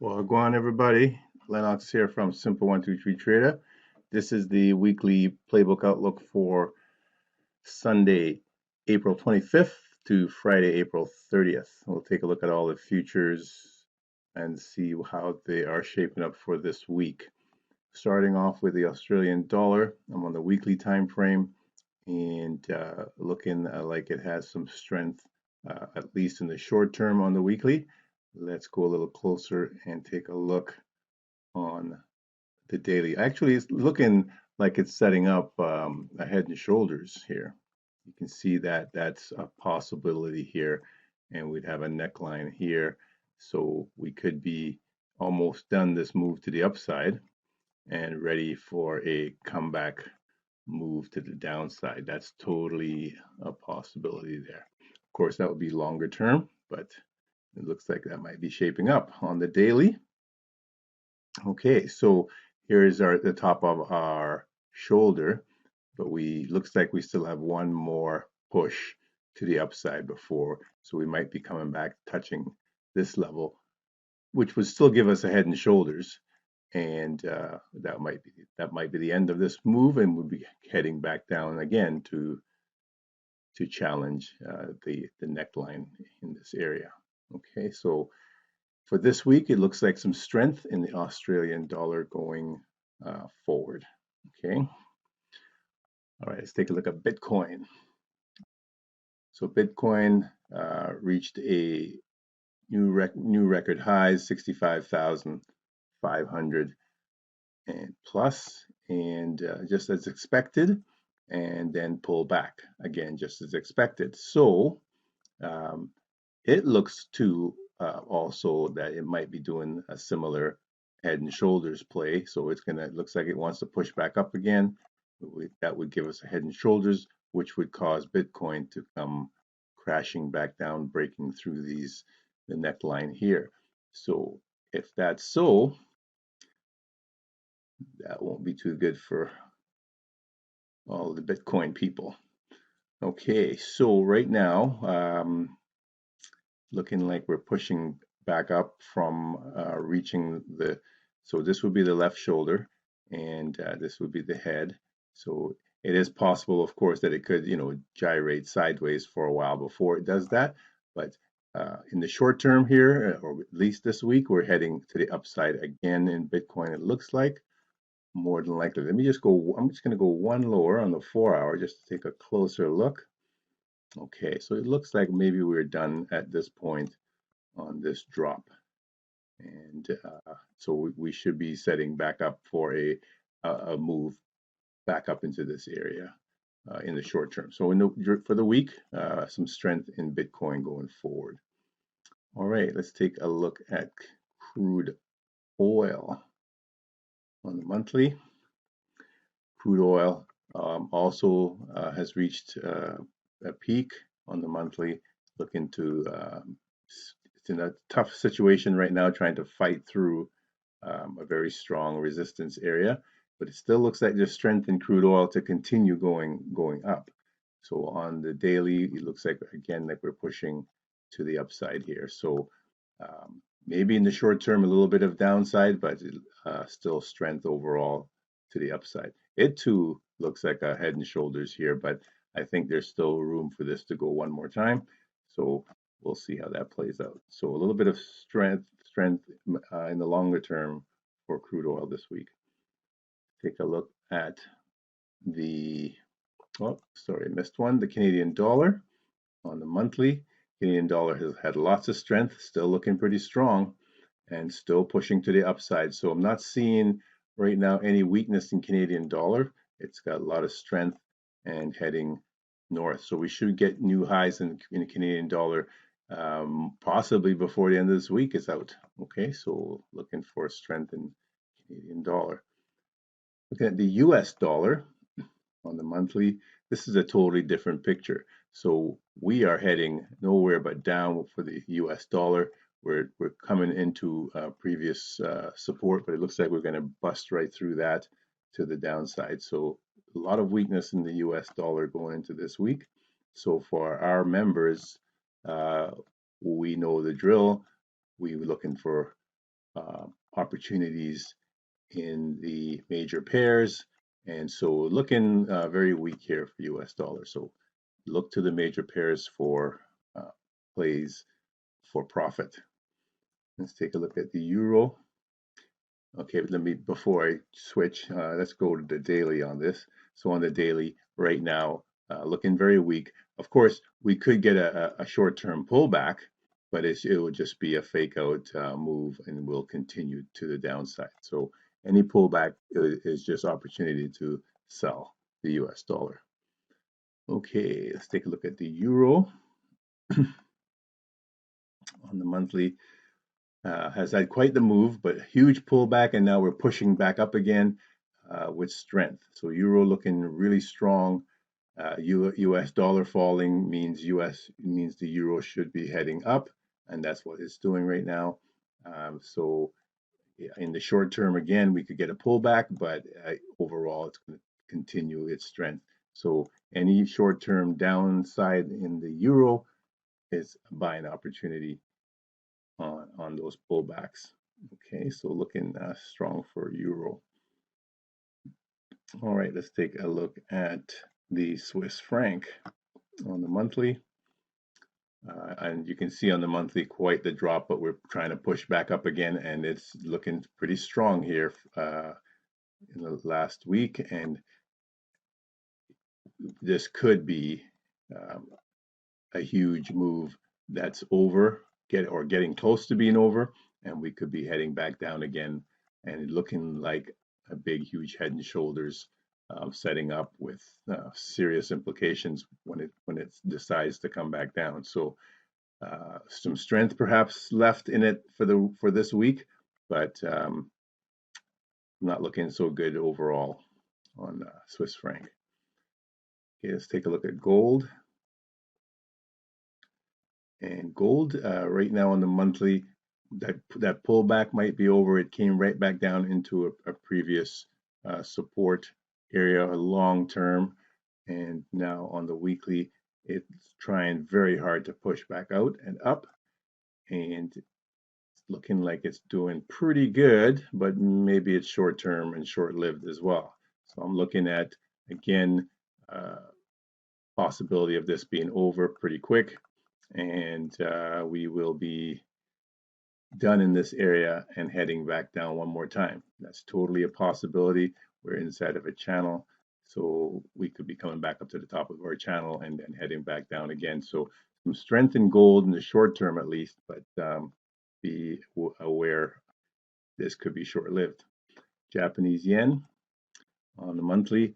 Well, go on, everybody. Lennox here from Simple 123 Trader. This is the weekly playbook outlook for Sunday, April 25th to Friday, April 30th. We'll take a look at all the futures and see how they are shaping up for this week. Starting off with the Australian dollar, I'm on the weekly time frame and looking like it has some strength, at least in the short term on the weekly. Let's go a little closer and take a look on the daily. Actually, it's looking like it's setting up a head and shoulders here. You can see that that's a possibility here, and we'd have a neckline here. So we could be almost done this move to the upside and ready for a comeback move to the downside. That's totally a possibility there. Of course, that would be longer term, but it looks like that might be shaping up on the daily. Okay, so here's the top of our shoulder, but we looks like we still have one more push to the upside before, so we might be coming back touching this level, which would still give us a head and shoulders, and that might be the end of this move, and we'll be heading back down again to challenge the neckline in this area. Okay, so for this week, it looks like some strength in the Australian dollar going forward. Okay. All right, let's take a look at Bitcoin. So Bitcoin reached a new record highs, 65,500 and plus, and just as expected, and then pull back again, just as expected. So um, it looks to also that it might be doing a similar head and shoulders play. So it looks like it wants to push back up again. That would give us a head and shoulders, which would cause Bitcoin to come crashing back down, breaking through the neckline here. So if that's so, that won't be too good for all the Bitcoin people. Okay, so right now, looking like we're pushing back up from reaching so this would be the left shoulder, and this would be the head. So it is possible, of course, that it could, gyrate sideways for a while before it does that. But in the short term here, or at least this week, we're heading to the upside again in Bitcoin, it looks like, more than likely. I'm just going to go one lower on the 4-hour just to take a closer look. Okay, so it looks like maybe we're done at this point on this drop. And so we should be setting back up for a move back up into this area in the short term. So for the week, some strength in Bitcoin going forward. All right, let's take a look at crude oil on the monthly. Crude oil also has reached a peak on the monthly, looking to it's in a tough situation right now, trying to fight through a very strong resistance area, but it still looks like there's strength in crude oil to continue going up. So on the daily, it looks like again like we're pushing to the upside here. So maybe in the short term a little bit of downside, but still strength overall to the upside. It too looks like a head and shoulders here, but I think there's still room for this to go one more time. So we'll see how that plays out. So a little bit of strength in the longer term for crude oil this week. Take a look at the, oh, sorry, I missed one, the Canadian dollar on the monthly. Canadian dollar has had lots of strength, still looking pretty strong and still pushing to the upside. So I'm not seeing right now any weakness in Canadian dollar. It's got a lot of strength and heading north. So we should get new highs in Canadian dollar possibly before the end of this week is out. Okay, so looking for strength in Canadian dollar. Looking at the US dollar on the monthly, this is a totally different picture. So we are heading nowhere but down for the US dollar. We're coming into previous support, but it looks like we're going to bust right through that to the downside. So a lot of weakness in the US dollar going into this week. So for our members, we know the drill. We're looking for opportunities in the major pairs. And so looking very weak here for US dollar. So look to the major pairs for plays for profit. Let's take a look at the euro. Okay, let me, before I switch, let's go to the daily on this. So on the daily right now, looking very weak. Of course, we could get a short-term pullback, but it will just be a fake out move and will continue to the downside. So any pullback is just opportunity to sell the US dollar. Okay, let's take a look at the euro on the monthly. Has had quite the move, but a huge pullback, and now we're pushing back up again with strength. So euro looking really strong. US dollar falling means the euro should be heading up, and that's what it's doing right now. So in the short term, again, we could get a pullback, but overall, it's going to continue its strength. So any short-term downside in the euro is a buying opportunity on those pullbacks. Okay, so looking strong for euro. All right, let's take a look at the Swiss franc on the monthly. And you can see on the monthly quite the drop, but we're trying to push back up again, and it's looking pretty strong here in the last week. And this could be a huge move that's over, getting close to being over, and we could be heading back down again and looking like a big, huge head and shoulders setting up with serious implications when it decides to come back down. So some strength perhaps left in it for this week, but not looking so good overall on Swiss franc. Okay, let's take a look at gold. And gold right now on the monthly, that pullback might be over. It came right back down into a previous support area long term, and now on the weekly, it's trying very hard to push back out and up, and it's looking like it's doing pretty good, but maybe it's short term and short lived as well. So I'm looking at again possibility of this being over pretty quick, and we will be done in this area and heading back down one more time. That's totally a possibility. We're inside of a channel, so we could be coming back up to the top of our channel and then heading back down again. So some strength in gold in the short term at least, but be aware this could be short-lived. Japanese yen on the monthly,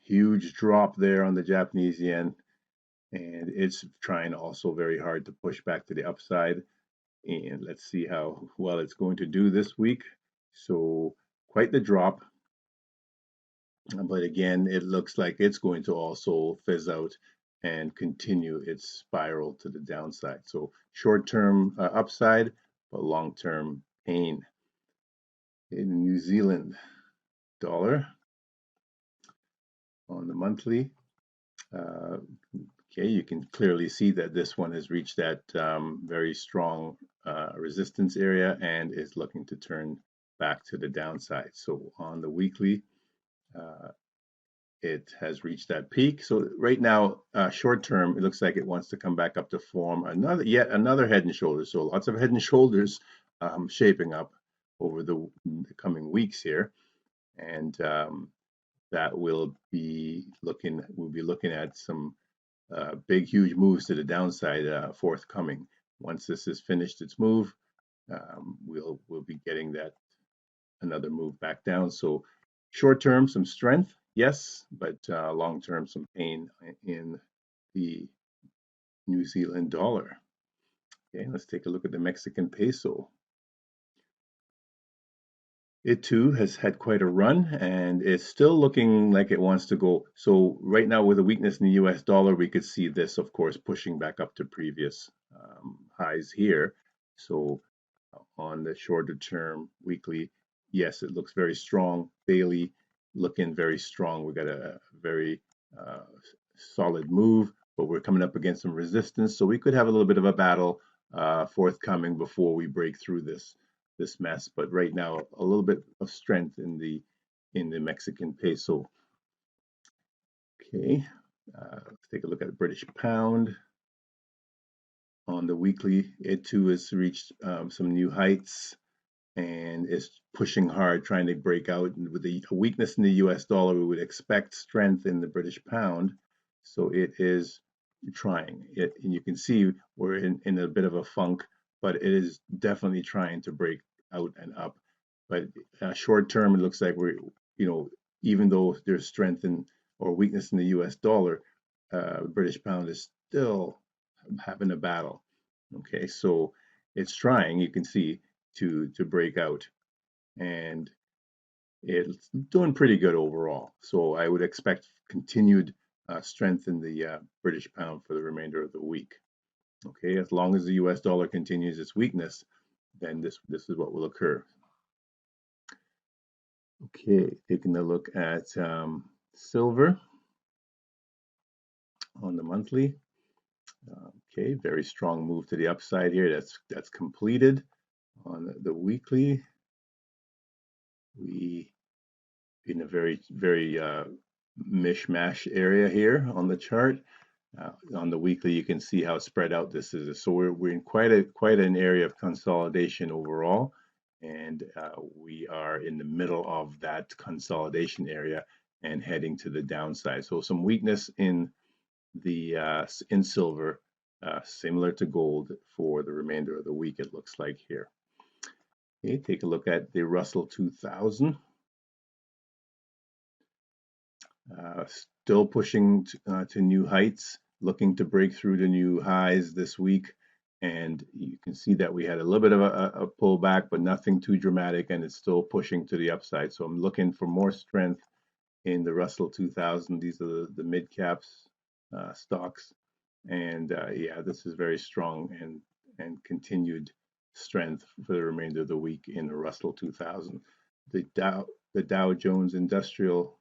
huge drop there on the Japanese yen, and it's trying also very hard to push back to the upside. And let's see how well it's going to do this week. So quite the drop, but again, it looks like it's going to also fizz out and continue its spiral to the downside. So short-term upside, but long-term pain. In New Zealand dollar on the monthly, okay, you can clearly see that this one has reached that very strong resistance area and is looking to turn back to the downside. So on the weekly, it has reached that peak. So right now, short term, it looks like it wants to come back up to form yet another head and shoulders. So lots of head and shoulders shaping up over the coming weeks here, and that we'll be looking at some big, huge moves to the downside forthcoming. Once this has finished its move, we'll be getting that another move back down. So short term, some strength, yes, but long term, some pain in the New Zealand dollar. Okay, let's take a look at the Mexican peso. It too has had quite a run and it's still looking like it wants to go. So right now with a weakness in the US dollar, we could see this, of course, pushing back up to previous highs here. So on the shorter term weekly, yes, it looks very strong. Daily looking very strong. We got a very solid move, but we're coming up against some resistance. So we could have a little bit of a battle forthcoming before we break through this this mess. But right now, a little bit of strength in the Mexican peso. Okay, let's take a look at the British pound. On the weekly, it too has reached some new heights and is pushing hard, trying to break out. And with the weakness in the US dollar, we would expect strength in the British pound. So it is trying. And you can see we're in a bit of a funk, but it is definitely trying to break out and up. But short term, it looks like we're, even though there's strength in or weakness in the US dollar, British pound is still having a battle. Okay, so it's trying, you can see, to break out, and it's doing pretty good overall. So I would expect continued strength in the British pound for the remainder of the week. Okay, as long as the US dollar continues its weakness, then this is what will occur. Okay, taking a look at silver on the monthly. Okay, very strong move to the upside here. That's completed. On the weekly, we in a very mishmash area here on the chart. On the weekly, you can see how spread out this is. So we're in quite an area of consolidation overall, and we are in the middle of that consolidation area and heading to the downside. So some weakness in the in silver, similar to gold for the remainder of the week. It looks like here. Okay, take a look at the Russell 2000. Still pushing to new heights, looking to break through the new highs this week. And you can see that we had a little bit of a pullback, but nothing too dramatic, and it's still pushing to the upside. So I'm looking for more strength in the Russell 2000. These are the mid caps stocks, and yeah, this is very strong and continued strength for the remainder of the week in the Russell 2000. The Dow Jones Industrial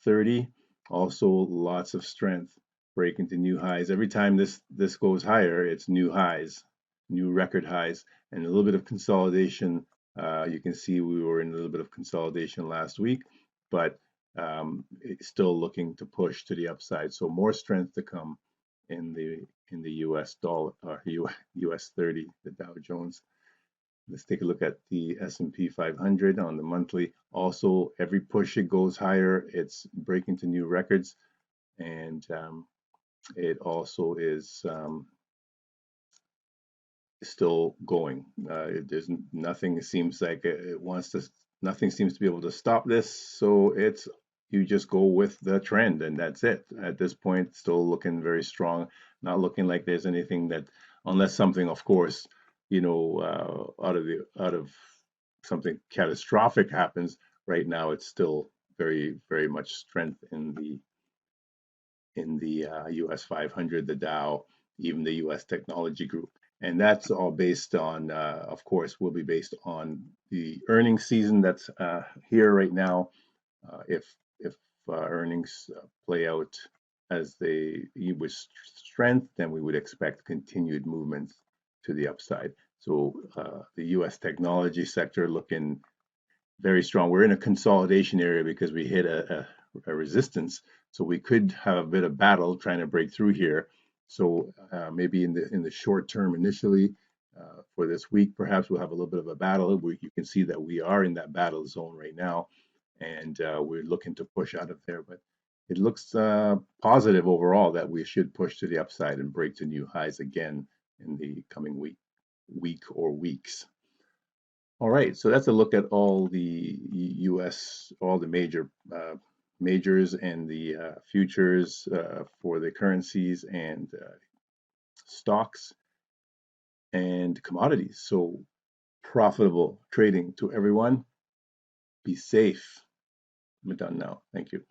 30, also lots of strength, breaking to new highs. Every time this goes higher, it's new highs, new record highs, and a little bit of consolidation. You can see we were in a little bit of consolidation last week, but it's still looking to push to the upside. So more strength to come in the US dollar or US 30, the Dow Jones. Let's take a look at the S&P 500 on the monthly. Also, every push it goes higher, it's breaking to new records, and it also is still going. There's nothing seems like it wants to. Nothing seems to be able to stop this. So you just go with the trend, and that's it. At this point, still looking very strong. Not looking like there's anything that, unless something, of course, out of something catastrophic happens. Right now, it's still very much strength in the US 500, the Dow, even the US Technology Group. And that's all based on, of course, will be based on the earnings season that's here right now. If earnings play out as they with strength, then we would expect continued movements to the upside. So the U.S. technology sector looking very strong. We're in a consolidation area because we hit a resistance, so we could have a bit of battle trying to break through here. So maybe in the short term initially for this week, perhaps we'll have a little bit of a battle. You can see that we are in that battle zone right now, and we're looking to push out of there. But it looks positive overall that we should push to the upside and break to new highs again in the coming week or weeks. All right, so that's a look at all the U.S., all the majors and the futures for the currencies and stocks and commodities. So profitable trading to everyone. Be safe. I'm done now. Thank you.